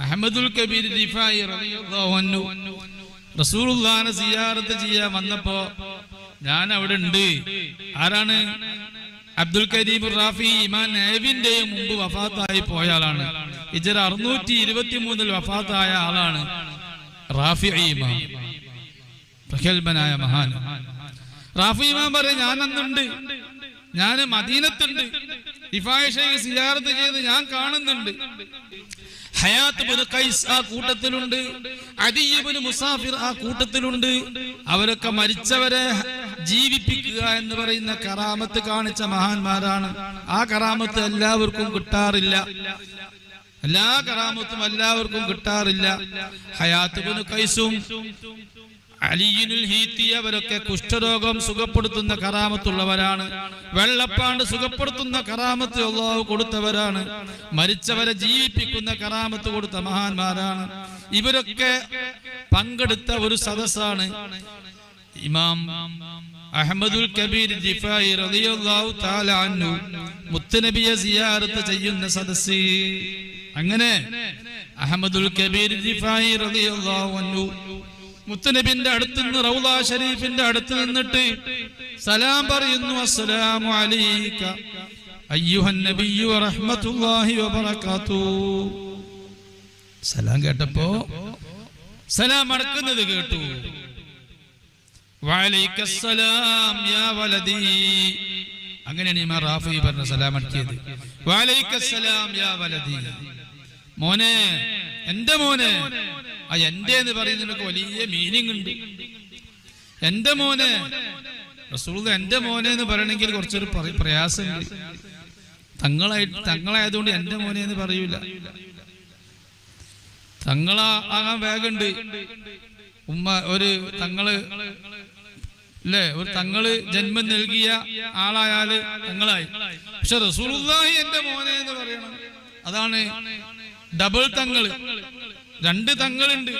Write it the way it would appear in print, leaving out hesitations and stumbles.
അഹ്മദുൽ കബീർ റിഫായി റളിയല്ലാഹു അൻഹു റസൂലുള്ളാഹിനെ സിയാറത്ത് ചെയ്യാൻ വന്നപ്പോ ഞാൻ അവിടെ ഉണ്ട്. ആരാണ്? അബ്ദുൽ കരീം റാഫി ഇമാം നബിന്റെ മുമ്പ് വഫാത്തായി പോയ ആളാണ്. ഹിജ്റ 623 വഫാത്തായ ആളാണ് റാഫി ഇമാം, പ്രഗൽഭനായ മഹാൻ. റാഫി ഇമാം പറയും, ഞാൻ അന്നുണ്ട്, ഞാൻ മദീനത്തുണ്ട്, റിഫായി ശൈഖ് സിയാറത്ത് ചെയ്ത് ഞാൻ കാണുന്നുണ്ട്. ഹയാത്ത് ഇബ്നു ഖൈസ് ആ കൂട്ടത്തിലുണ്ട്, അദി ഇബ്നു മുസാഫിർ ആ കൂട്ടത്തിലുണ്ട്. അവരൊക്കെ മരിച്ചവരെ ജീവിപ്പിക്കുക എന്ന് പറയുന്ന കറാമത്ത് കാണിച്ച മഹാന്മാരാണ്. ആ കറാമത്ത് എല്ലാവർക്കും കിട്ടാറില്ല, എല്ലാ കറാമത്തും എല്ലാവർക്കും കിട്ടാറില്ല. ഹയാത്ത് ഇബ്നു ഖൈസും അലിയുൽ ഹീത്തി അവരൊക്കെ കുഷ്ഠരോഗം സുഖപ്പെടുത്തുന്ന കറാമത്തുള്ളവരാണ്. വെള്ളപ്പാണ്ട് സുഖപ്പെടുത്തുന്ന കറാമത്ത് അല്ലാഹു കൊടുത്തവരാണ്. മരിച്ചവരെ ജീവിപ്പിക്കുന്ന കറാമത്ത് കൊടുത്ത മഹാന്മാരാണ്. ഇവരൊക്കെ പങ്കെടുത്ത ഒരു സദസ്സാണ് ഇമാം അഹ്മദുൽ കബീർ റിഫായി റളിയല്ലാഹു തആല അൻഹു മുത്തനബിയെ സിയാറത്ത് ചെയ്യുന്ന സദസ്സ്. അങ്ങനെ അഹ്മദുൽ കബീർ റിഫായി റളിയല്ലാഹു അൻഹു മുത്തനബിന്റെ അടുത്ത് നിന്ന് റൗള ഷരീഫിന്റെ അടുത്ത് നിന്നിട്ട് സലാം പറയുന്നു. അസ്സലാമു അലൈക അയ്യുഹൻ നബിയ്യു വറഹ്മത്തുള്ളാഹി വബറകാതുഹു. സലാം കേട്ടപ്പോ സലാം അടക്കുന്നത് കേട്ടു. വഅലൈക്കസ്സലാം യാ വലദി. അങ്ങനെയാണ് ഇമാം റാഫി പറഞ്ഞ സലാം അടക്കിയത്. വഅലൈക്കസ്സലാം യാ വലദി, മോനെ, എന്റെ മോനെ. ആ എന്റെ എന്ന് പറയുന്നതിനൊക്കെ വലിയ മീനിങ് ഉണ്ട്. എന്റെ മോനെ, റസൂലുള്ളാഹി എന്റെ മോനെ എന്ന് പറയണമെങ്കിൽ കുറച്ചൊരു പ്രയാസമുണ്ട്. തങ്ങളായതുകൊണ്ട് എന്റെ മോനെ എന്ന് പറയൂല. തങ്ങളാകാൻ വേഗമുണ്ട്. ഉമ്മ ഒരു തങ്ങള് അല്ലേ, ഒരു തങ്ങള് ജന്മം നൽകിയ ആളായാല് തങ്ങളായി. പക്ഷെ റസൂലുള്ളാഹി എന്റെ മോനെ എന്ന് പറയണം. അതാണ് ഡബിൾ തങ്ങള്. രണ്ട് തങ്ങളുണ്ട്.